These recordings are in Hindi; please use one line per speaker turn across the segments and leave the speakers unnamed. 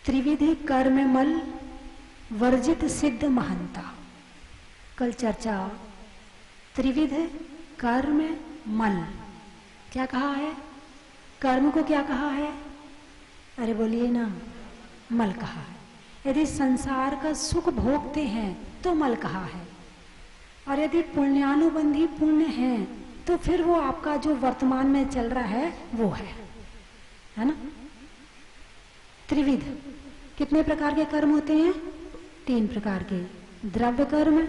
त्रिविधि कर्म मल वर्जित सिद्ध महंता। कल चर्चा त्रिविध कर्म मल, क्या कहा है? कर्म को क्या कहा है? अरे बोलिए ना, मल कहा है। यदि संसार का सुख भोगते हैं तो मल कहा है, और यदि पुण्यानुबंधी पुण्य है तो फिर वो आपका जो वर्तमान में चल रहा है वो है ना। त्रिविध कितने प्रकार के कर्म होते हैं? 3 प्रकार के, द्रव्य कर्म,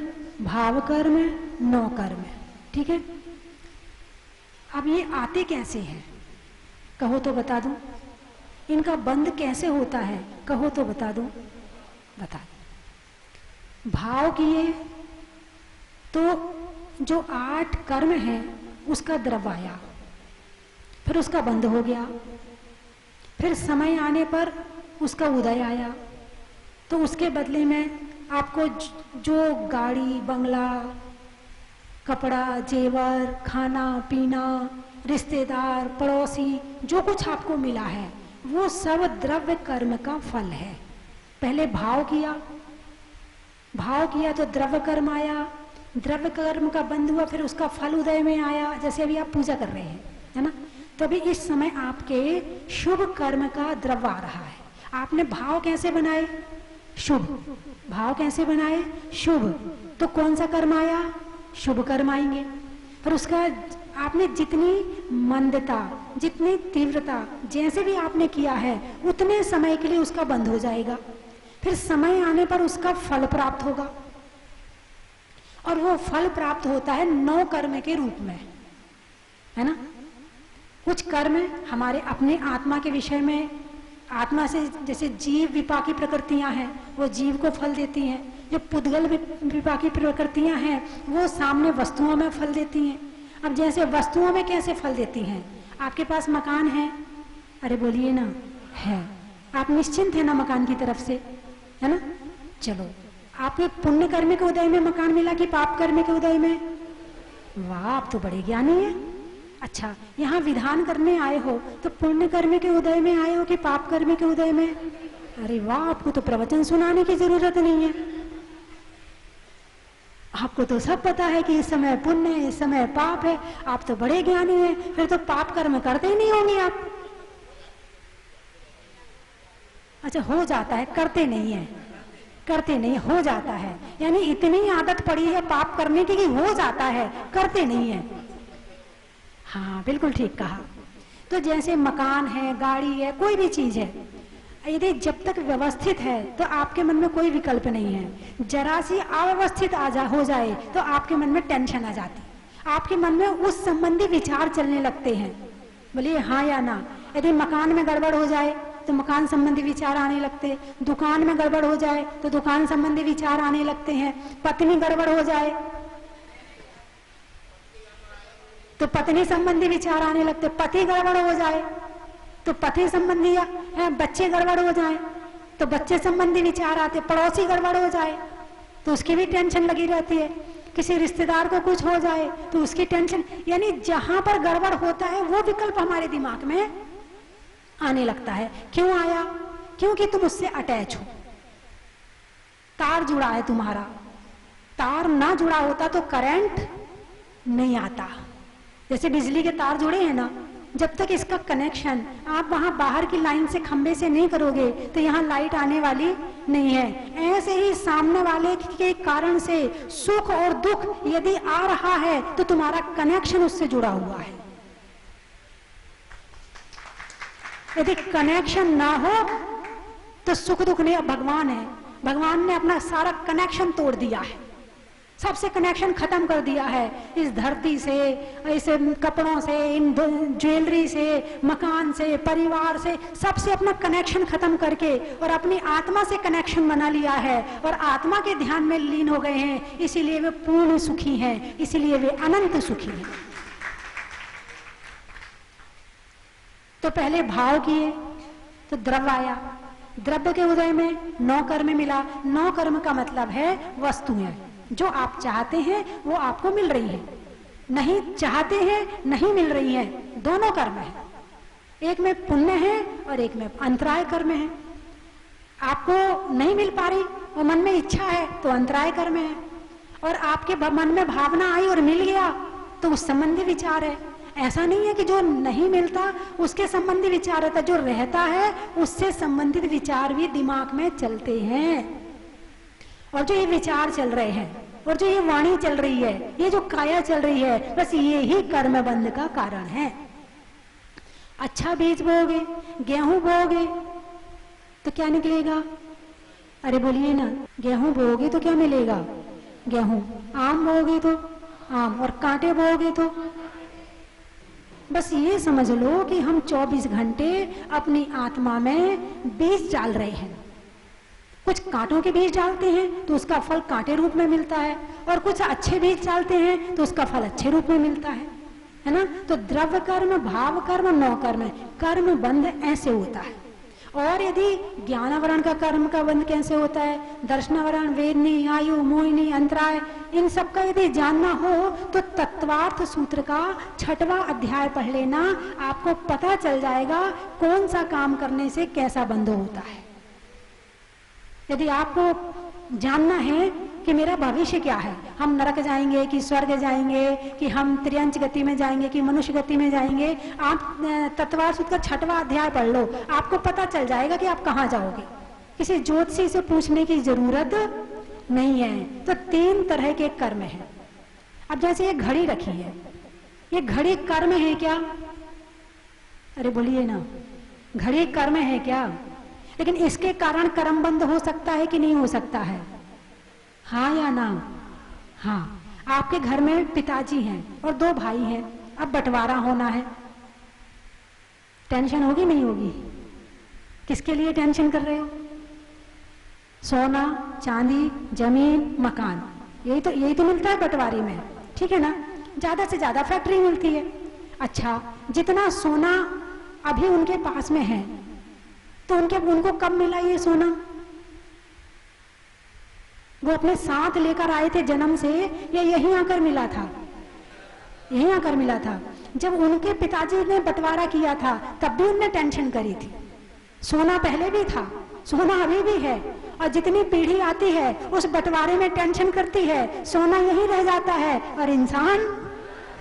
भाव कर्म, नौ कर्म। ठीक है। अब ये आते कैसे हैं कहो तो बता दूं, इनका बंध कैसे होता है कहो तो बता दूं, बता दूं। भाव किए तो जो 8 कर्म है उसका द्रव्य आया, फिर उसका बंध हो गया, फिर समय आने पर उसका उदय आया, तो उसके बदले में आपको जो गाड़ी, बंगला, कपड़ा, जेवर, खाना पीना, रिश्तेदार, पड़ोसी, जो कुछ आपको मिला है वो सब द्रव्य कर्म का फल है। पहले भाव किया तो द्रव्य कर्म आया, द्रव्य कर्म का बंध हुआ, फिर उसका फल उदय में आया। जैसे अभी आप पूजा कर रहे हैं, है ना, तो अभी इस समय आपके शुभ कर्म का द्रव्य आ रहा है। आपने भाव कैसे बनाए? शुभ। भाव कैसे बनाए? शुभ। तो कौन सा कर्म आया? शुभ कर्म आएंगे। और उसका आपने जितनी मंदता, जितनी तीव्रता, जैसे भी आपने किया है उतने समय के लिए उसका बंद हो जाएगा, फिर समय आने पर उसका फल प्राप्त होगा, और वो फल प्राप्त होता है 9 कर्म के रूप में, है ना। कुछ कर्म हमारे अपने आत्मा के विषय में, आत्मा से जैसे जीव विपाकी प्रकृतियां हैं वो जीव को फल देती हैं, जो पुद्गल विपाकी प्रकृतियां हैं वो सामने वस्तुओं में फल देती हैं। अब जैसे वस्तुओं में कैसे फल देती हैं? आपके पास मकान है, अरे बोलिए ना, है, आप निश्चिंत है ना मकान की तरफ से, है ना। चलो, आपके पुण्य कर्म के उदय में मकान मिला कि पाप कर्म के उदय में? वाह, आप तो बड़े ज्ञानी हैं। अच्छा, यहाँ विधान करने आए हो तो पुण्य कर्म के उदय में आए हो कि पाप कर्म के उदय में? अरे वाह, आपको तो प्रवचन सुनाने की जरूरत नहीं है, आपको तो सब पता है कि इस समय पुण्य है, इस समय पाप है। आप तो बड़े ज्ञानी हैं, फिर तो पाप कर्म करते ही नहीं होंगे आप। अच्छा, हो जाता है, करते नहीं है, करते नहीं, हो जाता है, यानी इतनी आदत पड़ी है पाप करने की कि हो जाता है, करते नहीं है। हाँ, बिल्कुल ठीक कहा। तो जैसे मकान है, गाड़ी है, कोई भी चीज है, यदि जब तक व्यवस्थित है तो आपके मन में कोई विकल्प नहीं है। जरा सी अव्यवस्थित हो जाए तो आपके मन में टेंशन आ जाती, आपके मन में उस संबंधी विचार चलने लगते हैं। बोलिए हाँ या ना। यदि मकान में गड़बड़ हो जाए तो मकान संबंधी विचार आने लगते, दुकान में गड़बड़ हो जाए तो दुकान संबंधी विचार आने लगते हैं, पत्नी गड़बड़ हो जाए तो पत्नी संबंधी विचार आने लगते, पति गड़बड़ हो जाए तो पति संबंधी, बच्चे गड़बड़ हो जाए तो बच्चे संबंधी विचार आते, पड़ोसी गड़बड़ हो जाए तो उसकी भी टेंशन लगी रहती है, किसी रिश्तेदार को कुछ हो जाए तो उसकी टेंशन। यानी जहां पर गड़बड़ होता है वो विकल्प हमारे दिमाग में आने लगता है। क्यों आया? क्योंकि तुम उससे अटैच हो, तार जुड़ा है तुम्हारा, तार ना जुड़ा होता तो करंट नहीं आता। जैसे बिजली के तार जुड़े हैं ना, जब तक इसका कनेक्शन आप वहां बाहर की लाइन से, खंबे से नहीं करोगे तो यहाँ लाइट आने वाली नहीं है। ऐसे ही सामने वाले के कारण से सुख और दुख यदि आ रहा है तो तुम्हारा कनेक्शन उससे जुड़ा हुआ है। यदि कनेक्शन ना हो तो सुख दुख नहीं, भगवान है, भगवान ने अपना सारा कनेक्शन तोड़ दिया है, सबसे कनेक्शन खत्म कर दिया है। इस धरती से, इस कपड़ों से, इन ज्वेलरी से, मकान से, परिवार से, सबसे अपना कनेक्शन खत्म करके और अपनी आत्मा से कनेक्शन बना लिया है और आत्मा के ध्यान में लीन हो गए हैं। इसीलिए वे पूर्ण सुखी हैं, इसीलिए वे अनंत सुखी हैं। तो पहले भाव किए तो द्रव्य आया, द्रव्य के उदय में 9 कर्म मिला। 9 कर्म का मतलब है वस्तुएं, जो आप चाहते हैं वो आपको मिल रही है, नहीं चाहते हैं नहीं मिल रही है। दोनों कर्म है, एक में पुण्य है और एक में अंतराय कर्म है। आपको नहीं मिल पा रही और मन में इच्छा है तो अंतराय कर्म है, और आपके मन में भावना आई और मिल गया तो उस संबंधी विचार है। ऐसा नहीं है कि जो नहीं मिलता उसके संबंधी विचार रहता, जो रहता है उससे संबंधित विचार भी दिमाग में चलते हैं। और जो ये विचार चल रहे हैं और जो ये वाणी चल रही है, ये जो काया चल रही है, बस ये ही कर्म बंध का कारण है। अच्छा बीज बोगे, गेहूं बोगे तो क्या निकलेगा? अरे बोलिए ना, गेहूं बोगे तो क्या मिलेगा? गेहूं। आम बोगे तो आम, और कांटे बोगे तो। बस ये समझ लो कि हम 24 घंटे अपनी आत्मा में बीज डाल रहे हैं। कुछ कांटों के बीज डालते हैं तो उसका फल कांटे रूप में मिलता है, और कुछ अच्छे बीज डालते हैं तो उसका फल अच्छे रूप में मिलता है ना। तो द्रव्य कर्म, भाव कर्म, नौ कर्म, कर्म बंध ऐसे होता है। और यदि ज्ञानावरण का कर्म का बंध कैसे होता है, दर्शनावरण, वेदनी, आयु, मोहिनी, अंतराय, इन सब का यदि जानना हो तो तत्वार्थ सूत्र का 6वां अध्याय पढ़ लेना, आपको पता चल जाएगा कौन सा काम करने से कैसा बंध होता है। यदि आपको जानना है कि मेरा भविष्य क्या है, हम नरक जाएंगे कि स्वर्ग जाएंगे, कि हम त्रियंच गति में जाएंगे कि मनुष्य गति में जाएंगे, आप तत्वार्थ सूत्र का 6वां अध्याय पढ़ लो, आपको पता चल जाएगा कि आप कहाँ जाओगे। किसी ज्योतिषी से पूछने की जरूरत नहीं है। तो 3 तरह के कर्म है। अब जैसे ये घड़ी रखी है, ये घड़ी कर्म है क्या? अरे बोलिए ना, घड़ी कर्म है क्या? लेकिन इसके कारण कर्म बंद हो सकता है कि नहीं हो सकता है? हाँ या ना? हाँ। आपके घर में पिताजी हैं और 2 भाई हैं, अब बंटवारा होना है, टेंशन होगी नहीं होगी? किसके लिए टेंशन कर रहे हो? सोना, चांदी, जमीन, मकान, यही तो मिलता है बंटवारे में, ठीक है ना। ज्यादा से ज्यादा फैक्ट्री मिलती है। अच्छा, जितना सोना अभी उनके पास में है तो उनको कब मिला ये सोना? वो अपने साथ लेकर आए थे जन्म से, या यहीं आकर मिला था? यहीं आकर मिला था। जब उनके पिताजी ने बंटवारा किया था तब भी उनने टेंशन करी थी। सोना पहले भी था, सोना अभी भी है, और जितनी पीढ़ी आती है उस बंटवारे में टेंशन करती है, सोना यहीं रह जाता है और इंसान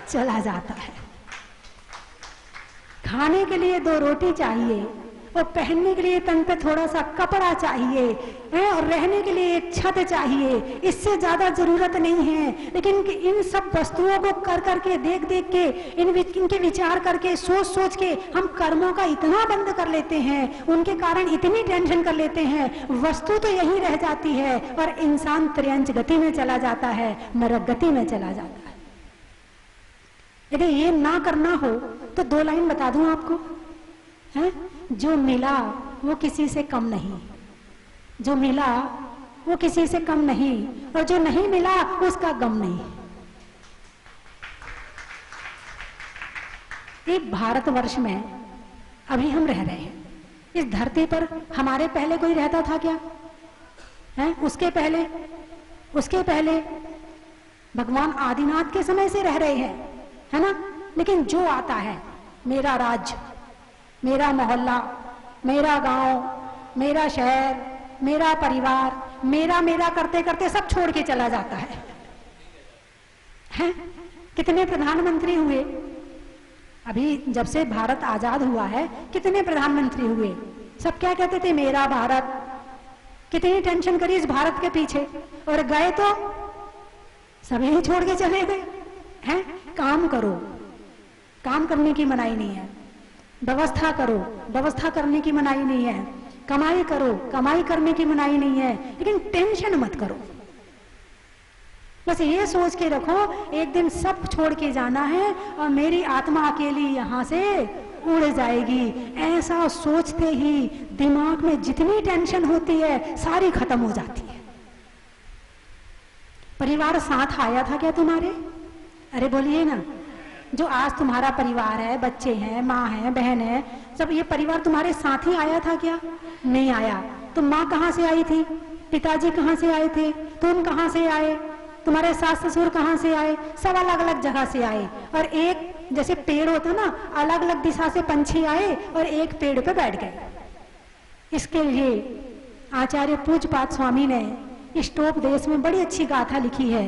चला जाता है। खाने के लिए 2 रोटी चाहिए, और पहनने के लिए तन पे थोड़ा सा कपड़ा चाहिए है, और रहने के लिए एक छत चाहिए, इससे ज्यादा जरूरत नहीं है। लेकिन इन सब वस्तुओं को कर करके, देख देख के, इनके विचार करके, सोच सोच के हम कर्मों का इतना बंद कर लेते हैं, उनके कारण इतनी टेंशन कर लेते हैं, वस्तु तो यही रह जाती है और इंसान त्रियंच गति में चला जाता है, नरक गति में चला जाता है। यदि ये ना करना हो तो 2 लाइन बता दूं आपको, है? जो मिला वो किसी से कम नहीं, जो मिला वो किसी से कम नहीं, और जो नहीं मिला उसका गम नहीं। एक भारतवर्ष में अभी हम रह रहे हैं, इस धरती पर हमारे पहले कोई रहता था क्या? है? उसके पहले भगवान आदिनाथ के समय से रह रहे हैं, है ना। लेकिन जो आता है, मेरा राज्य, मेरा मोहल्ला, मेरा गांव, मेरा शहर, मेरा परिवार, मेरा करते करते सब छोड़ के चला जाता है? कितने प्रधानमंत्री हुए अभी जब से भारत आजाद हुआ है? कितने प्रधानमंत्री हुए? सब क्या कहते थे? मेरा भारत। कितनी टेंशन करी इस भारत के पीछे, और गए तो सभी छोड़ के चले गए हैं। काम करो, काम करने की मनाही नहीं है, व्यवस्था करो, व्यवस्था करने की मनाही नहीं है, कमाई करो, कमाई करने की मनाही नहीं है, लेकिन टेंशन मत करो। बस ये सोच के रखो एक दिन सब छोड़ के जाना है और मेरी आत्मा अकेली यहां से उड़ जाएगी। ऐसा सोचते ही दिमाग में जितनी टेंशन होती है सारी खत्म हो जाती है। परिवार साथ आया था क्या तुम्हारे? अरे बोलिए ना, जो आज तुम्हारा परिवार है, बच्चे हैं, माँ है, बहन है, सब ये परिवार तुम्हारे साथ ही आया था क्या? नहीं आया। तो माँ कहाँ से आई थी? पिताजी कहाँ से आए थे? तुम कहाँ से आए? तुम्हारे सास ससुर कहाँ से आए? सब अलग अलग जगह से आए, और एक जैसे पेड़ होता ना, अलग अलग दिशा से पंछी आए और एक पेड़ पे बैठ गए। इसके लिए आचार्य पूज्यपाद स्वामी ने इष्टोपदेश में बड़ी अच्छी गाथा लिखी है।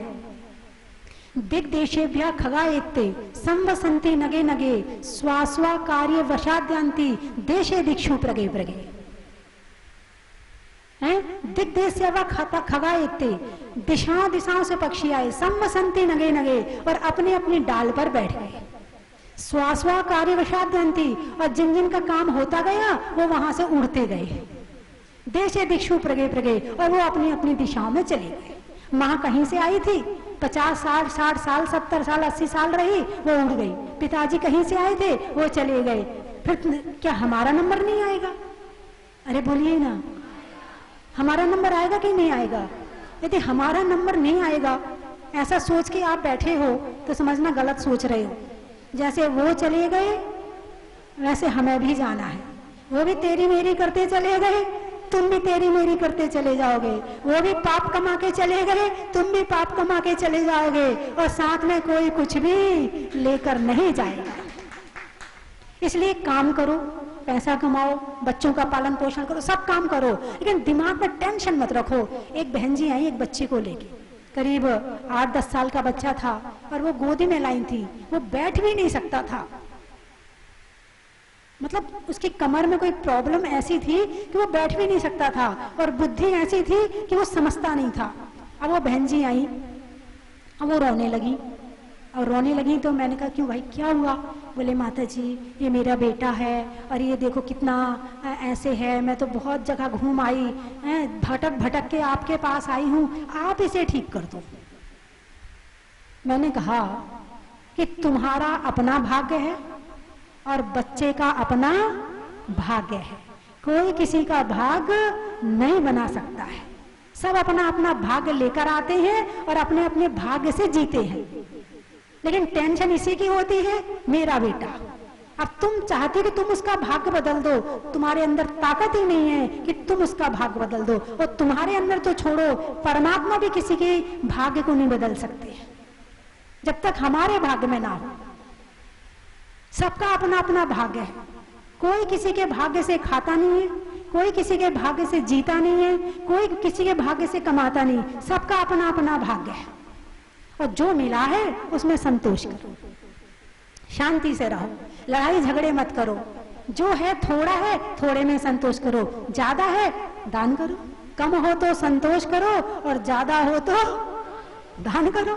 दिग्देशेभ्यः खगायेत्ते संवसन्ति नगे नगे स्वास्वा कार्य वशाद्यांति देशे दिक्षु प्रगे प्रगे। दिग्देश से खाता खगायेत्ते, दिशाओं दिशाओं से पक्षी आए, संवसन्ति नगे नगे, और अपने अपनी डाल पर बैठ गए। स्वास्वा कार्य वशाद्यांति, और जिन जिन का काम होता गया वो वहां से उड़ते गए। देशे दिक्षु प्रगे प्रगे, और वो अपनी अपनी दिशाओं में चले गए। माँ कहीं से आई थी, 50 साल 60 साल 70 साल 80 साल रही, वो उड़ गई। पिताजी कहीं से आए थे, वो चले गए। फिर क्या हमारा नंबर नहीं आएगा? अरे बोलिए ना, हमारा नंबर आएगा कि नहीं आएगा? यदि हमारा नंबर नहीं आएगा, ऐसा सोच के आप बैठे हो तो समझना गलत सोच रहे हो। जैसे वो चले गए वैसे हमें भी जाना है। वो भी तेरी मेरी करते चले गए, तुम भी तेरी मेरी करते चले जाओगे। वो भी पाप कमा के चले गए, तुम भी पाप कमा के चले जाओगे, और साथ में कोई कुछ भी लेकर नहीं जाएगा। इसलिए काम करो, पैसा कमाओ, बच्चों का पालन पोषण करो, सब काम करो, लेकिन दिमाग में टेंशन मत रखो। एक बहन जी आई एक बच्चे को लेके, करीब 8-10 साल का बच्चा था, और वो गोदी में लाई थी। वो बैठ भी नहीं सकता था, मतलब उसकी कमर में कोई प्रॉब्लम ऐसी थी कि वो बैठ भी नहीं सकता था, और बुद्धि ऐसी थी कि वो समझता नहीं था। अब वो बहन जी आई, अब वो रोने लगी, और रोने लगी तो मैंने कहा क्यों भाई, क्या हुआ? बोले माता जी ये मेरा बेटा है, और ये देखो कितना ऐसे है, मैं तो बहुत जगह घूम आई, भटक भटक के आपके पास आई हूँ, आप इसे ठीक कर दो। मैंने कहा कि तुम्हारा अपना भाग्य है और बच्चे का अपना भाग्य है, कोई किसी का भाग्य नहीं बना सकता है। सब अपना अपना भाग्य लेकर आते हैं और अपने अपने भाग्य से जीते हैं, लेकिन टेंशन इसी की होती है, मेरा बेटा। अब तुम चाहते कि तुम उसका भाग्य बदल दो, तुम्हारे अंदर ताकत ही नहीं है कि तुम उसका भाग्य बदल दो, और तुम्हारे अंदर तो छोड़ो, परमात्मा भी किसी के भाग्य को नहीं बदल सकते जब तक हमारे भाग्य में ना हो। सबका अपना अपना भाग्य है, कोई किसी के भाग्य से खाता नहीं है, कोई किसी के भाग्य से जीता नहीं है, कोई किसी के भाग्य से कमाता नहीं, सबका अपना अपना भाग्य है। और जो मिला है उसमें संतोष करो, शांति से रहो, लड़ाई झगड़े मत करो। जो है थोड़ा है, थोड़े में संतोष करो, ज्यादा है दान करो, कम हो तो संतोष करो, और ज्यादा हो तो दान करो।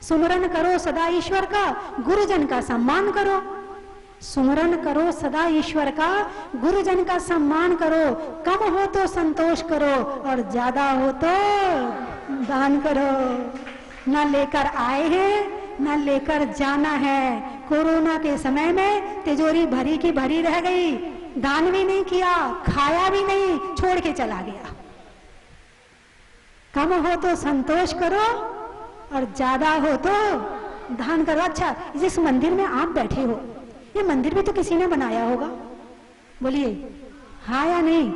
सुमरन करो सदा ईश्वर का, गुरुजन का सम्मान करो। सुमरन करो सदा ईश्वर का, गुरुजन का सम्मान करो, कम हो तो संतोष करो, और ज्यादा हो तो दान करो। न लेकर आए हैं न लेकर जाना है। कोरोना के समय में तिजोरी भरी की भरी रह गई, दान भी नहीं किया, खाया भी नहीं, छोड़ के चला गया। कम हो तो संतोष करो और ज्यादा हो तो दान करो। अच्छा, जिस मंदिर में आप बैठे हो, ये मंदिर भी तो किसी ने बनाया होगा, बोलिए हाँ या नहीं?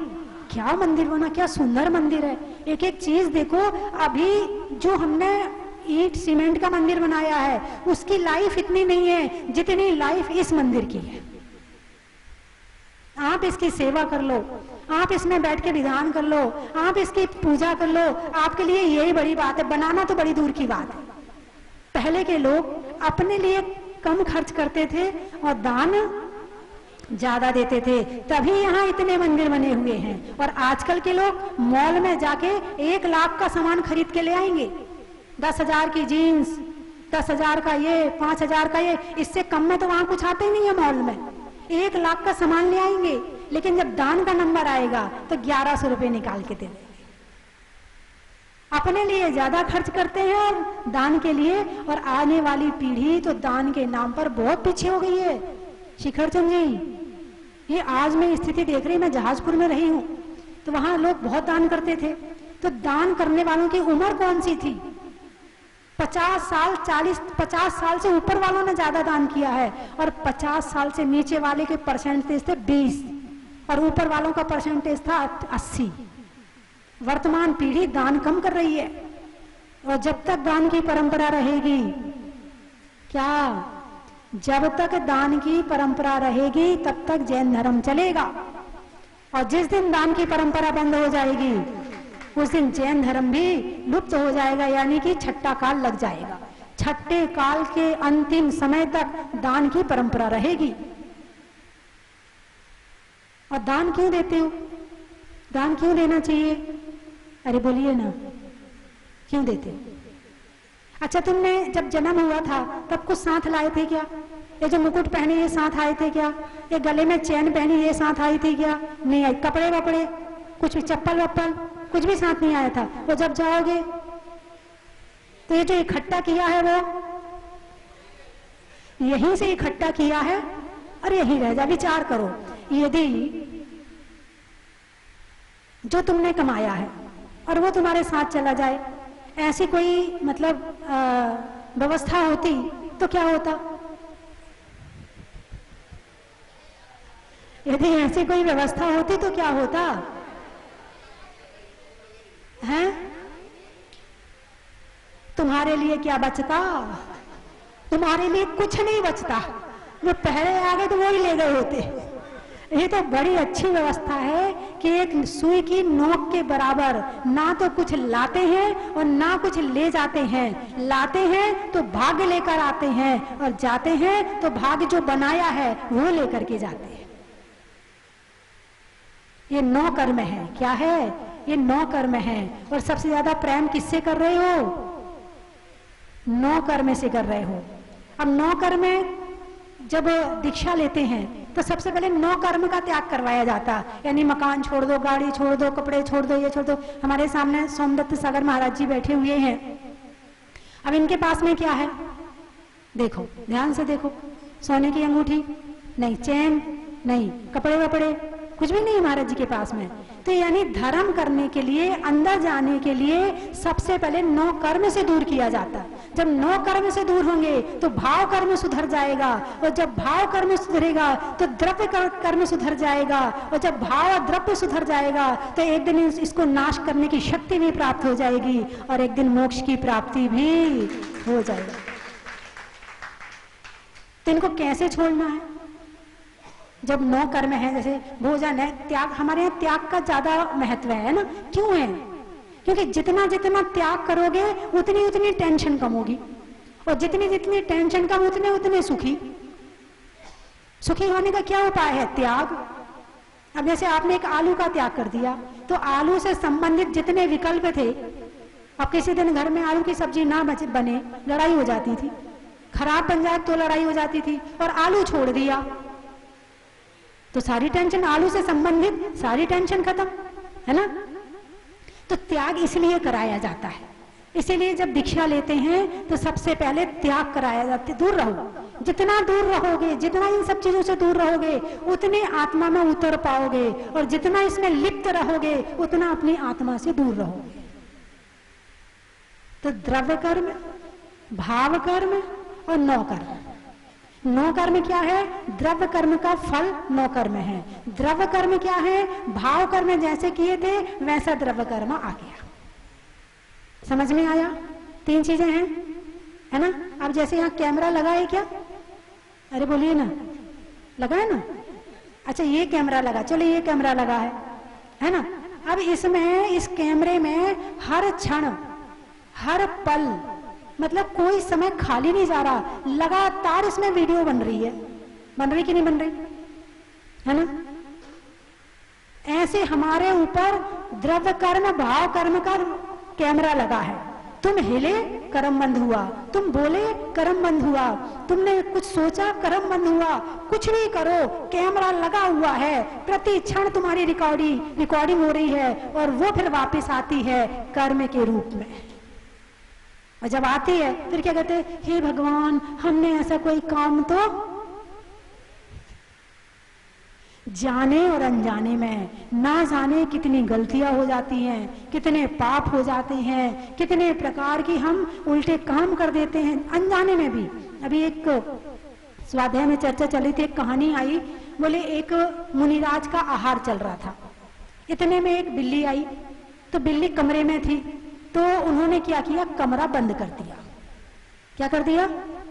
क्या मंदिर बना, क्या सुंदर मंदिर है। एक एक चीज देखो, अभी जो हमने ईंट सीमेंट का मंदिर बनाया है उसकी लाइफ इतनी नहीं है जितनी लाइफ इस मंदिर की है। आप इसकी सेवा कर लो, आप इसमें बैठ के विधान कर लो, आप इसकी पूजा कर लो, आपके लिए यही बड़ी बात है। बनाना तो बड़ी दूर की बात है। पहले के लोग अपने लिए कम खर्च करते थे और दान ज्यादा देते थे, तभी यहाँ इतने मंदिर बने हुए हैं। और आजकल के लोग मॉल में जाके 1 लाख का सामान खरीद के ले आएंगे, 10,000 की जीन्स, 10,000 का ये, 5,000 का ये, इससे कम में तो वहां कुछ आते ही नहीं है। मॉल में 1 लाख का सामान ले आएंगे, लेकिन जब दान का नंबर आएगा तो 1100 रुपए निकाल के दे देंगे। अपने लिए ज्यादा खर्च करते हैं और दान के लिए, और आने वाली पीढ़ी तो दान के नाम पर बहुत पीछे हो गई है। शिखर चंद जी, ये आज मैं स्थिति देख रही, मैं जहाजपुर में रही हूँ, तो वहां लोग बहुत दान करते थे। तो दान करने वालों की उम्र कौन सी थी? 50 साल 50 साल से ऊपर वालों ने ज्यादा दान किया है, और 50 साल से नीचे वाले के परसेंटेज थे 20, और ऊपर वालों का परसेंटेज था 80। वर्तमान पीढ़ी दान कम कर रही है, और जब तक दान की परंपरा रहेगी, क्या जब तक दान की परंपरा रहेगी तब तक जैन धर्म चलेगा, और जिस दिन दान की परंपरा बंद हो जाएगी उस दिन जैन धर्म भी लुप्त हो जाएगा, यानी कि छठा काल लग जाएगा। छठे काल के अंतिम समय तक दान की परंपरा रहेगी। और दान क्यों देते हो? दान क्यों देना चाहिए? अरे बोलिए ना, क्यों देते हो? अच्छा, तुमने जब जन्म हुआ था तब कुछ साथ लाए थे क्या? ये जो मुकुट पहने ये साथ आए थे क्या? ये गले में चैन पहनी ये साथ आई थी क्या? नहीं आई। कपड़े वपड़े कुछ भी, चप्पल वप्पल कुछ भी साथ नहीं आया था। वो जब जाओगे तो ये जो इकट्ठा किया है वो यहीं से इकट्ठा किया है और यहीं रह जा। विचार करो, यदि जो तुमने कमाया है और वो तुम्हारे साथ चला जाए, ऐसी कोई मतलब व्यवस्था होती तो क्या होता? यदि ऐसी कोई व्यवस्था होती तो क्या होता है? तुम्हारे लिए क्या बचता? तुम्हारे लिए कुछ नहीं बचता। जो पहले आ गए तो वो ही ले गए होते। ये तो बड़ी अच्छी व्यवस्था है कि एक सुई की नोक के बराबर ना तो कुछ लाते हैं और ना कुछ ले जाते हैं। लाते हैं तो भाग्य लेकर आते हैं और जाते हैं तो भाग्य जो बनाया है वो लेकर के जाते हैं। ये 9 कर्म है। क्या है? ये 9 कर्म है। और सबसे ज्यादा प्रेम किससे कर रहे हो? 9 कर्म से कर रहे हो। अब 9 कर्म जब दीक्षा लेते हैं तो सबसे पहले 9 कर्म का त्याग करवाया जाता, यानी मकान छोड़ दो, गाड़ी छोड़ दो, कपड़े छोड़ दो, ये छोड़ दो। हमारे सामने सोमदत्त सागर महाराज जी बैठे हुए हैं। अब इनके पास में क्या है? देखो, ध्यान से देखो। सोने की अंगूठी नहीं, चैन नहीं, कपड़े वपड़े कुछ भी नहीं महाराज जी के पास में। तो यानी धर्म करने के लिए, अंदर जाने के लिए सबसे पहले 9 कर्म से दूर किया जाता। जब 9 कर्म से दूर होंगे तो भाव कर्म सुधर जाएगा, और जब भाव कर्म सुधरेगा तो द्रव्य कर्म सुधर जाएगा, और जब भाव और द्रव्य सुधर जाएगा तो एक दिन इसको नाश करने की शक्ति भी प्राप्त हो जाएगी और एक दिन मोक्ष की प्राप्ति भी हो जाएगी। तो इनको कैसे छोड़ना है? जब 9 कर्म है, जैसे भोजन है, त्याग, हमारे यहाँ त्याग का ज्यादा महत्व है ना। क्यों है? क्योंकि जितना जितना त्याग करोगे उतनी उतनी टेंशन कम होगी, और जितनी जितनी टेंशन कम उतने उतने सुखी। सुखी होने का क्या उपाय है? त्याग। अब जैसे आपने एक आलू का त्याग कर दिया तो आलू से संबंधित जितने विकल्प थे, अब किसी दिन घर में आलू की सब्जी ना बने, लड़ाई हो जाती थी, खराब बन जाए तो लड़ाई हो जाती थी, और आलू छोड़ दिया तो सारी टेंशन, आलू से संबंधित सारी टेंशन खत्म, है ना। तो त्याग इसलिए कराया जाता है। इसीलिए जब दीक्षा लेते हैं तो सबसे पहले त्याग कराया जाता है। दूर रहो, जितना दूर रहोगे, जितना इन सब चीजों से दूर रहोगे उतने आत्मा में उतर पाओगे, और जितना इसमें लिप्त रहोगे उतना अपनी आत्मा से दूर रहोगे। तो द्रव्य कर्म, भाव कर्म और 9 कर्म। 9 कर्म क्या है? द्रव्य कर्म का फल 9 कर्म है। द्रव्य कर्म क्या है? भाव कर्म जैसे किए थे वैसा द्रव्य कर्म आ गया। समझ में आया? 3 चीजें हैं, है ना। अब जैसे यहाँ कैमरा लगा है क्या? अरे बोलिए ना, लगा है ना। अच्छा, ये कैमरा लगा, चलो ये कैमरा लगा है ना। अब इसमें, इस कैमरे में हर क्षण, हर पल, मतलब कोई समय खाली नहीं जा रहा, लगातार इसमें वीडियो बन रही है। बन रही कि नहीं बन रही, है ना। ऐसे हमारे ऊपर द्रव्य कर्म, भाव कर्म का कैमरा लगा है। तुम हिले, कर्म बंद हुआ, तुम बोले, कर्म बंद हुआ, तुमने कुछ सोचा, कर्म बंद हुआ। कुछ भी करो, कैमरा लगा हुआ है, प्रति क्षण तुम्हारी रिकॉर्डिंग हो रही है, और वो फिर वापस आती है कर्म के रूप में। और जब आती है फिर क्या कहते हैं? हे भगवान, हमने ऐसा कोई काम तो जाने और अनजाने में, ना जाने कितनी गलतियां हो जाती हैं, कितने पाप हो जाते हैं, कितने प्रकार की हम उल्टे काम कर देते हैं अनजाने में भी। अभी एक स्वाध्याय में चर्चा चली थी, एक कहानी आई। बोले एक मुनिराज का आहार चल रहा था, इतने में एक बिल्ली आई। तो बिल्ली कमरे में थी, तो उन्होंने क्या किया? कमरा बंद कर दिया। क्या कर दिया?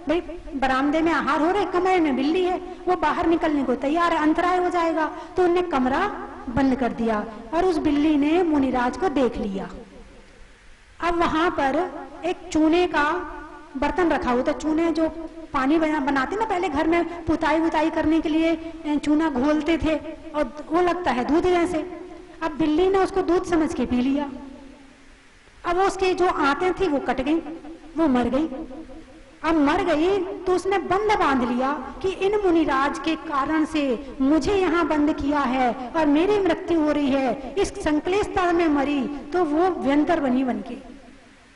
भाई बरामदे में आहार हो रहे, कमरे में बिल्ली है, वो बाहर निकलने को तैयार है, अंतराय हो जाएगा, तो उनने कमरा बंद कर दिया और उस बिल्ली ने मुनिराज को देख लिया। अब वहां पर एक चूने का बर्तन रखा हुआ था, चूने जो पानी बनाते ना पहले घर में, पुताई वुताई करने के लिए चूना घोलते थे और वो लगता है दूध जैसे। अब बिल्ली ने उसको दूध समझ के पी लिया। अब उसकी जो आंतें थी वो कट गई, वो मर गई। अब मर गई तो उसने बंद बांध लिया कि इन मुनिराज के कारण से मुझे यहाँ बंद किया है और मेरी मृत्यु हो रही है, इस संकलेशता में मरी। तो वो व्यंतर बनी, बन के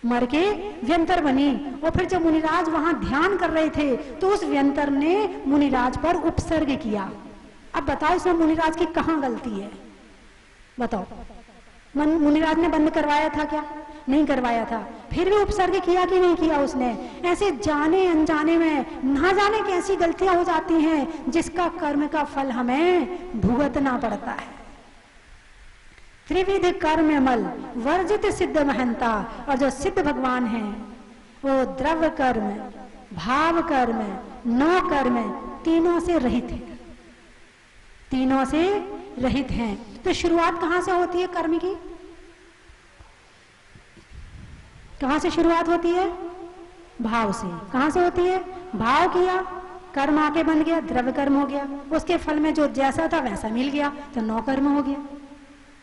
मर के व्यंतर बनी। और फिर जब मुनिराज वहां ध्यान कर रहे थे तो उस व्यंतर ने मुनिराज पर उपसर्ग किया। अब बताओ इसमें मुनिराज की कहाँ गलती है? बताओ, मुनिराज ने बंद करवाया था क्या? नहीं करवाया था, फिर भी उपसर्ग किया कि नहीं किया उसने? ऐसे जाने अनजाने में ना जाने कैसी गलतियां हो जाती हैं जिसका कर्म का फल हमें भुगतना पड़ता है। त्रिविध कर्म मल वर्जित सिद्ध महंता। और जो सिद्ध भगवान हैं वो द्रव्य कर्म, भाव कर्म, नौ कर्म तीनों से रहित है, तीनों से रहित हैं। तो शुरुआत कहां से होती है कर्म की? कहां से शुरुआत होती है? भाव से। कहां से होती है? भाव किया, कर्म आके बन गया, द्रव्य कर्म हो गया, उसके फल में जो जैसा था वैसा मिल गया, तो नौ कर्म हो गया।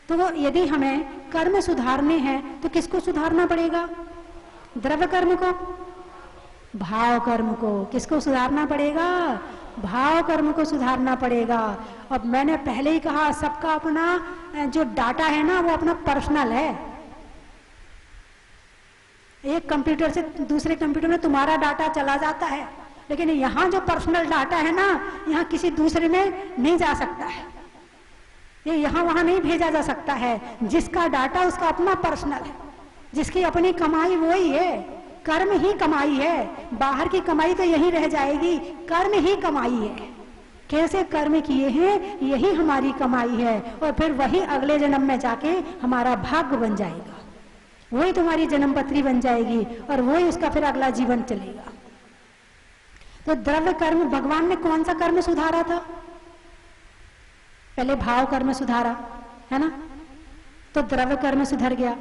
तो वो यदि हमें कर्म सुधारने हैं तो किसको सुधारना पड़ेगा? द्रव्य कर्म को, भाव कर्म को। किसको सुधारना पड़ेगा? भाव कर्म को सुधारना पड़ेगा। अब मैंने पहले ही कहा सबका अपना जो डाटा है ना वो अपना पर्सनल है। एक कंप्यूटर से दूसरे कंप्यूटर में तुम्हारा डाटा चला जाता है, लेकिन यहाँ जो पर्सनल डाटा है ना, यहाँ किसी दूसरे में नहीं जा सकता है, ये यहाँ वहां नहीं भेजा जा सकता है। जिसका डाटा उसका अपना पर्सनल है, जिसकी अपनी कमाई वही है, कर्म ही कमाई है। बाहर की कमाई तो यही रह जाएगी, कर्म ही कमाई है। कैसे कर्म किए हैं यही हमारी कमाई है, और फिर वही अगले जन्म में जाके हमारा भाग्य बन जाएगा, वही तुम्हारी जन्म पत्री बन जाएगी और वही उसका फिर अगला जीवन चलेगा। तो द्रव्य कर्म, भगवान ने कौन सा कर्म सुधारा था? पहले भाव कर्म सुधारा है ना, तो द्रव्य कर्म सुधर गया।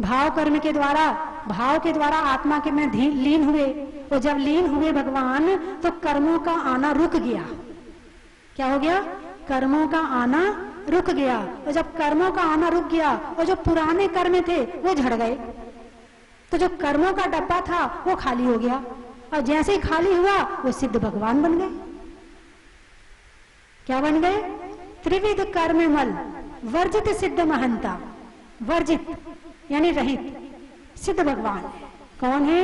भाव कर्म के द्वारा, भाव के द्वारा आत्मा के में लीन हुए, और जब लीन हुए भगवान तो कर्मों का आना रुक गया। क्या हो गया? कर्मों का आना रुक गया। और जब कर्मों का आना रुक गया और जो पुराने कर्म थे वो झड़ गए, तो जो कर्मों का डब्बा था वो खाली हो गया, और जैसे ही खाली हुआ वो सिद्ध भगवान बन गए। क्या बन गए? त्रिविध कर्म मल वर्जित सिद्ध महंता। वर्जित यानी रहित, सिद्ध भगवान। कौन है?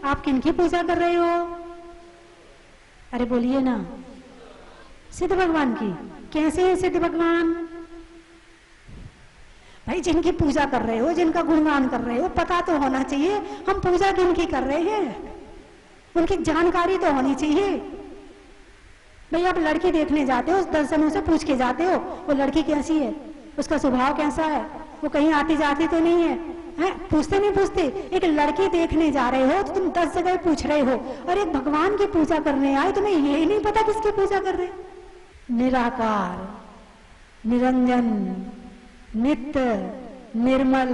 आप किनकी पूजा कर रहे हो? अरे बोलिए ना। सिद्ध भगवान की। कैसे है सिद्ध भगवान? भाई जिनकी पूजा कर रहे हो, जिनका गुणगान कर रहे हो, पता तो होना चाहिए हम पूजा किनकी कर रहे हैं, उनकी जानकारी तो होनी चाहिए। भाई आप लड़की देखने जाते हो, 10 जनों से पूछ के जाते हो वो लड़की कैसी है, उसका स्वभाव कैसा है, वो कहीं आती जाती तो नहीं है, पूछते नहीं पूछते? एक लड़की देखने जा रहे हो तो तुम 10 जगह पूछ रहे हो, और एक भगवान की पूजा करने आए तुम्हें यही नहीं पता किसकी पूजा कर रहे? निराकार, निरंजन, नित्य, निर्मल,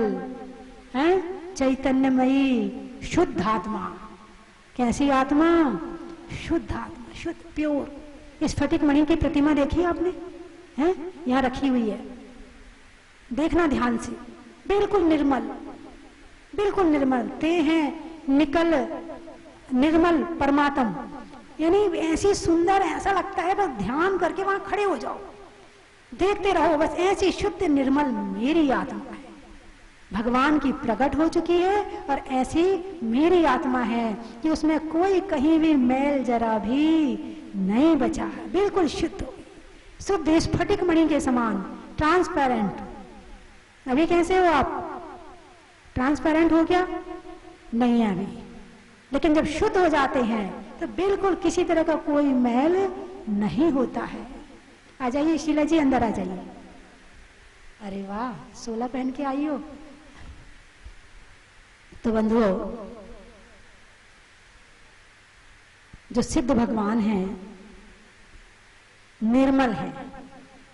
है चैतन्यमयी, शुद्ध आत्मा। कैसी आत्मा? शुद्ध आत्मा, शुद्ध, प्योर। इस स्फटिक मणि की प्रतिमा देखी आपने? हैं यहाँ रखी हुई है, देखना ध्यान से। बिल्कुल निर्मल, बिल्कुल निर्मल। ते हैं निकल निर्मल परमात्म, यानी ऐसी सुंदर, ऐसा लगता है बस ध्यान करके वहां खड़े हो जाओ, देखते रहो बस। ऐसी शुद्ध निर्मल मेरी आत्मा है, भगवान की प्रकट हो चुकी है, और ऐसी मेरी आत्मा है कि उसमें कोई कहीं भी मैल जरा भी नहीं बचा है, बिल्कुल शुद्ध, शुद्ध स्फटिक मणि के समान, ट्रांसपेरेंट। अभी कैसे हो आप? ट्रांसपेरेंट हो क्या? नहीं है अभी, लेकिन जब शुद्ध हो जाते हैं तो बिल्कुल किसी तरह का कोई मैल नहीं होता है। आ जाइए शीला जी, अंदर आ जाइए। अरे वाह, 16 पहन के आई हो। तो बंधुओं, जो सिद्ध भगवान हैं निर्मल है।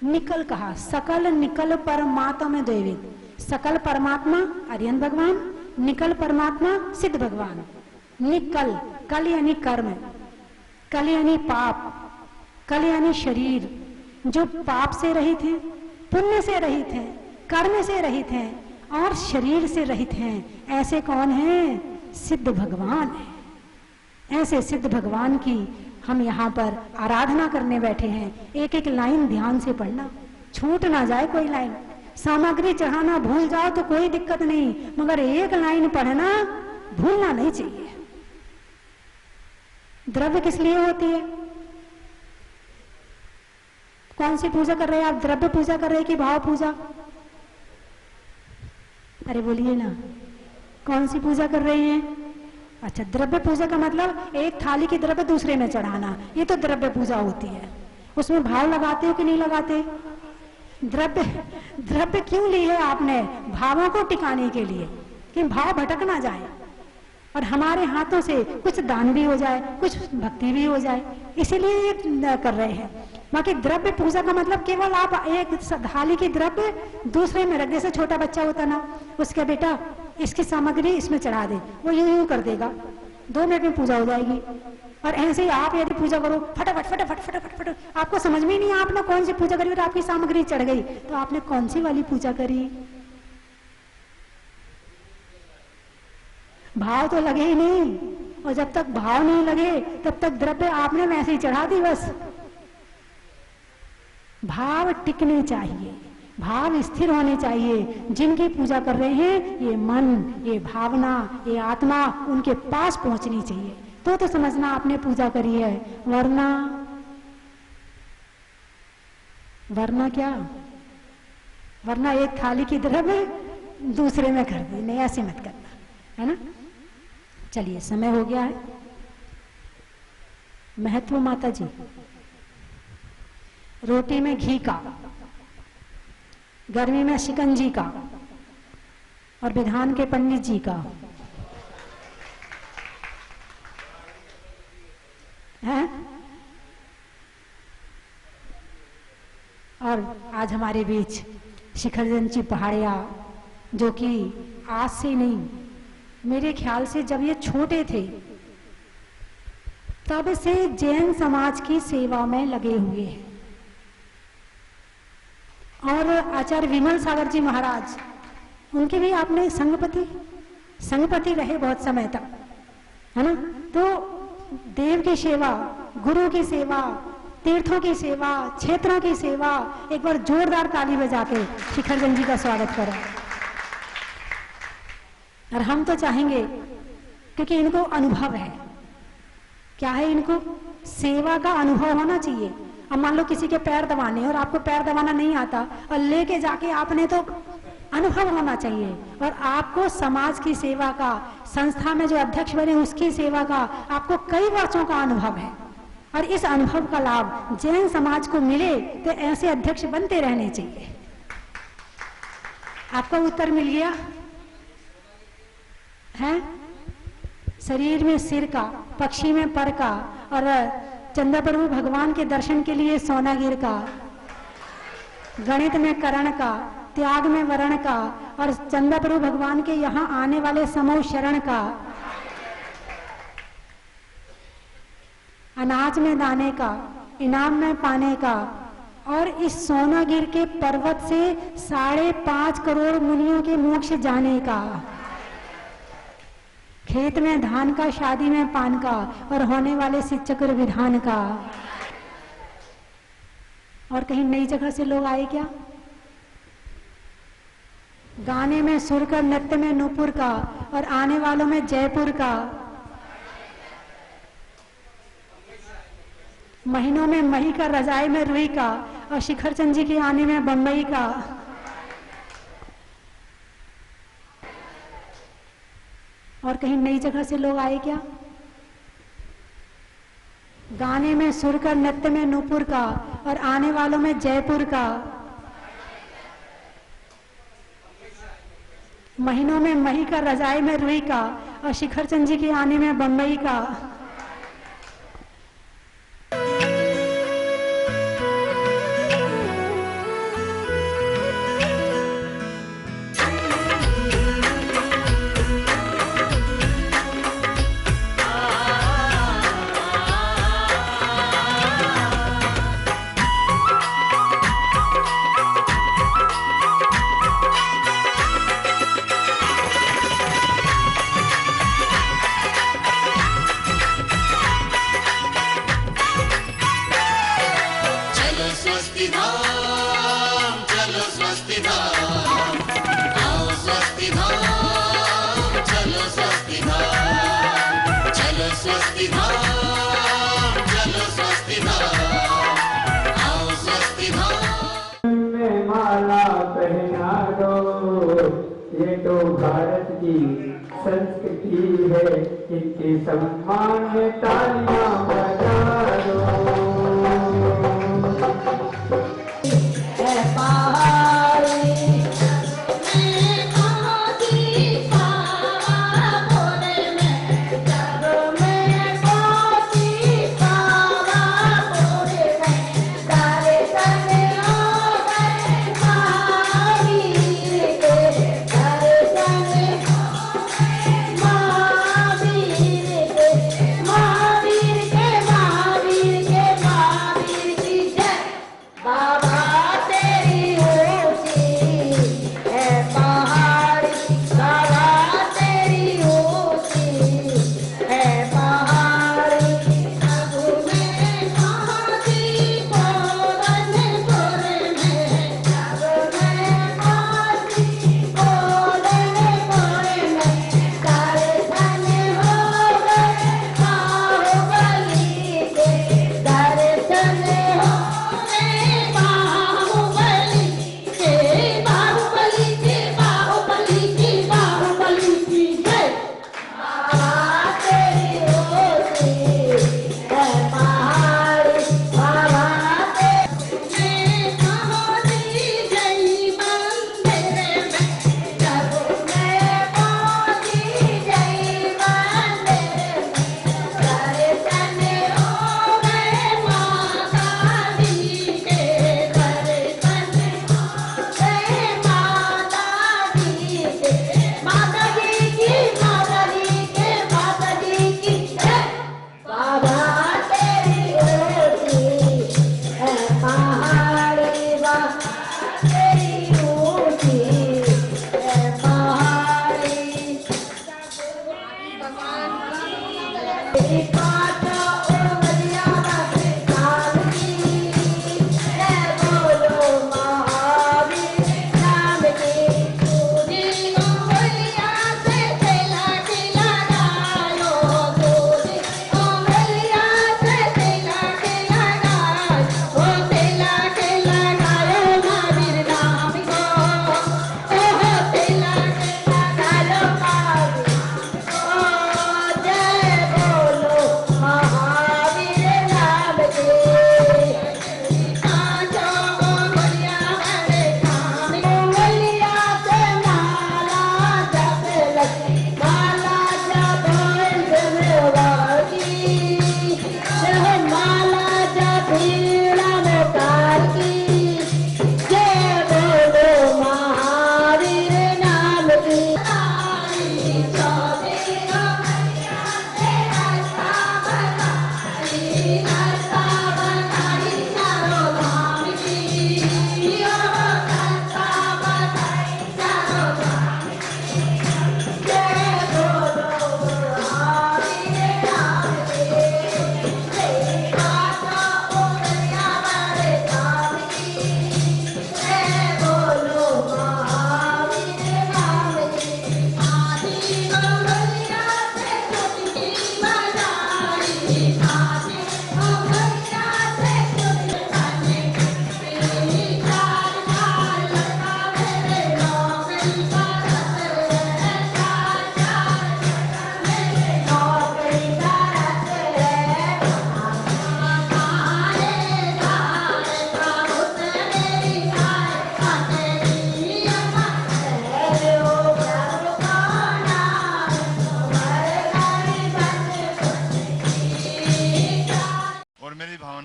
निकल कहा, सकल निकल परमात्मा देवी। सकल परमात्मा अरिहंत भगवान, निकल परमात्मा सिद्ध भगवान। निकल, कल यानी कर्म, कल यानी पाप, कल यानी शरीर, जो पाप से रहित हैं, पुण्य से रहित हैं, कर्म से रहित हैं और शरीर से रहित हैं। ऐसे कौन हैं? सिद्ध भगवान है। ऐसे सिद्ध भगवान की हम यहाँ पर आराधना करने बैठे हैं। एक एक लाइन ध्यान से पढ़ना, छूट ना जाए कोई लाइन। सामग्री चढ़ाना भूल जाओ तो कोई दिक्कत नहीं, मगर एक लाइन पढ़ना भूलना नहीं चाहिए। द्रव्य किस लिए होती है? कौन सी पूजा कर रहे हैं आप? द्रव्य पूजा कर रहे हैं कि भाव पूजा? अरे बोलिए ना, कौन सी पूजा कर रहे हैं? अच्छा, द्रव्य पूजा का मतलब एक थाली की द्रव्य दूसरे में चढ़ाना, ये तो द्रव्य पूजा होती है। उसमें भाव लगाते हो कि नहीं लगाते? द्रव्य क्यों ली है आपने? भावों को टिकाने के लिए, कि भाव भटक ना जाए और हमारे हाथों से कुछ दान भी हो जाए, कुछ भक्ति भी हो जाए, इसीलिए ये कर रहे हैं। बाकी द्रव्य पूजा का मतलब केवल आप एक थाली की द्रव्य दूसरे में रख, जैसे छोटा बच्चा होता ना, उसका बेटा इसकी सामग्री इसमें चढ़ा दे, वो यूं यूं कर देगा, 2 मिनट में पूजा हो जाएगी। और ऐसे ही आप यदि पूजा करो फटाफट फटाफट फटाफट फटाफट, आपको समझ में नहीं आपने कौन सी पूजा करी और आपकी सामग्री चढ़ गई, तो आपने कौन सी वाली पूजा करी? भाव तो लगे ही नहीं, और जब तक भाव नहीं लगे तब तक द्रव्य आपने वैसे ही चढ़ा दी बस। भाव टिकने चाहिए, भाव स्थिर होने चाहिए। जिनकी पूजा कर रहे हैं ये मन, ये भावना, ये आत्मा उनके पास पहुंचनी चाहिए, तो समझना आपने पूजा करी है। वरना क्या? वरना एक थाली की द्रव्य दूसरे में कर दी, नहीं ऐसे मत करना, है ना। चलिए, समय हो गया है। महत्व माता जी, रोटी में घी का, गर्मी में शिकंजी का और विधान के पंडित जी का है। और आज हमारे बीच शिखरचंद जी पहाड़िया, जो कि आज से नहीं, मेरे ख्याल से जब ये छोटे थे तब से जैन समाज की सेवा में लगे हुए हैं। और आचार्य विमल सागर जी महाराज, उनके भी आपने संगपति रहे बहुत समय तक, है ना। तो देव की सेवा, गुरु की सेवा, तीर्थों की सेवा, क्षेत्रों की सेवा, एक बार जोरदार ताली बजा के शिखरचंद जी का स्वागत करें। और हम तो चाहेंगे, क्योंकि इनको अनुभव है, क्या है इनको? सेवा का अनुभव होना चाहिए। अब मान लो किसी के पैर दबाने और आपको पैर दबाना नहीं आता और लेके जाके आपने, तो अनुभव होना चाहिए। और आपको समाज की सेवा का, संस्था में जो अध्यक्ष बने उसकी सेवा का आपको कई वर्षों का अनुभव है, और इस अनुभव का लाभ जैन समाज को मिले तो ऐसे अध्यक्ष बनते रहने चाहिए। आपका उत्तर मिल गया है? शरीर में सिर का, पक्षी में पर का, और चंद्र प्रभु भगवान के दर्शन के लिए सोनागिर का, गणित में करण का, त्याग में वरण का, और चंद्र प्रभु भगवान के यहाँ आने वाले समूह शरण का, अनाज में दाने का, इनाम में पाने का, और इस सोनागिर के पर्वत से 5.5 करोड़ मुनियों के मोक्ष जाने का, खेत में धान का, शादी में पान का, और होने वाले शिव चक्र विधान का। और कहीं नई जगह से लोग आए क्या? गाने में सुर का, नृत्य में नूपुर का, और आने वालों में जयपुर का, महीनों में मही का, रजाई में रुई का, और शिखरचंद जी के आने में बंबई का। और कहीं नई जगह से लोग आए क्या? गाने में सुर का, नृत्य में नूपुर का, और आने वालों में जयपुर का, महीनों में मही का, रजाई में रुई का, और शिखरचंद जी के आने में बंबई का।
स्वस्ति धाम, चलो स्वस्ति धाम, आओ स्वस्ति धाम, चलो स्वस्ति धाम, चलो स्वस्ति धाम, चलो स्वस्ति धाम, आओ स्वस्ति धाम।
में माला पहना दो, ये तो भारत की संस्कृति है, इनके सम्मान में तालियां बजा दो।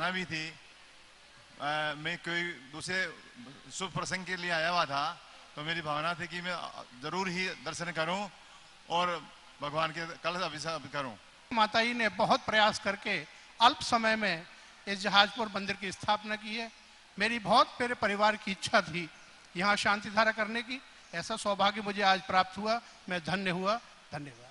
भी थी। मैं कोई दूसरे शुभ प्रसंग के लिए आया हुआ था, तो मेरी भावना थी कि मैं जरूर ही दर्शन करूं और भगवान के कल अभिषेक करूं।
माता जी ने बहुत प्रयास करके अल्प समय में इस जहाजपुर मंदिर की स्थापना की है। मेरी बहुत मेरे परिवार की इच्छा थी यहाँ शांति धारा करने की, ऐसा सौभाग्य मुझे आज प्राप्त हुआ। मैं धन्य हुआ। धन्यवाद।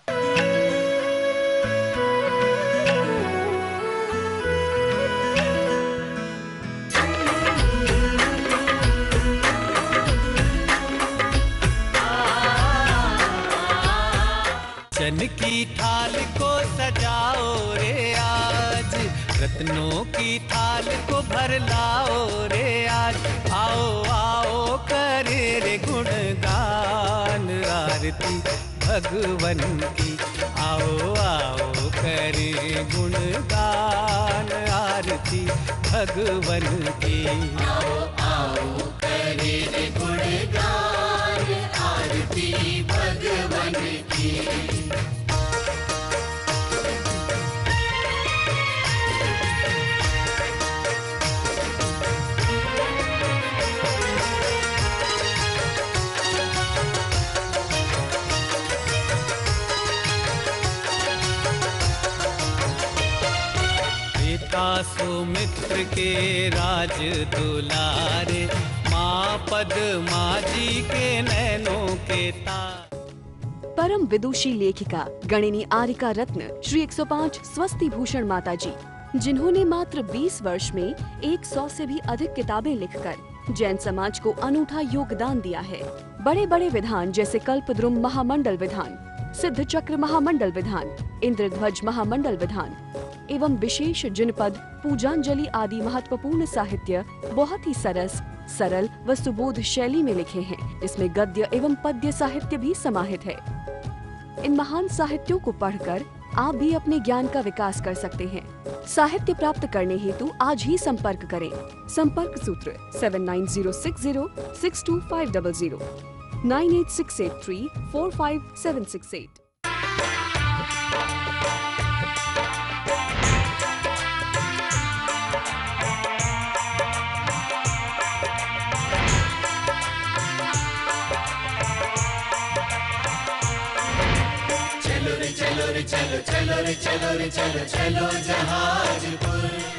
की थाल को सजाओ रे आज, रत्नों की थाल को भर लाओ रे आज। आओ आओ करे रे गुणगान आरती भगवन की, आओ आओ करे गुणगान आरती भगवन की।
आओ आओ करे रे गुणगान आरती भगवन की।
सुमित्र के राज दुलारे, माँ पद्मा जी के नैनों के तार।
परम विदुषी लेखिका गणिनी आरिका रत्न श्री 105 स्वस्ति भूषण माता जी, जिन्होंने मात्र 20 वर्ष में 100 से भी अधिक किताबें लिखकर जैन समाज को अनूठा योगदान दिया है। बड़े बड़े विधान जैसे कल्पद्रुम महामंडल विधान, सिद्ध चक्र महामंडल विधान, इंद्रध्वज महामंडल विधान एवं विशेष जिनपद, पूजांजलि आदि महत्वपूर्ण साहित्य बहुत ही सरस, सरल व सुबोध शैली में लिखे हैं, जिसमें गद्य एवं पद्य साहित्य भी समाहित है। इन महान साहित्यों को पढ़कर आप भी अपने ज्ञान का विकास कर सकते हैं। साहित्य प्राप्त करने हेतु आज ही संपर्क करें। संपर्क सूत्र 7906062500 9868345768।
चलो रे चलो रे चलो, चलो रे चलो रे चलो, चलो जहाजपुर।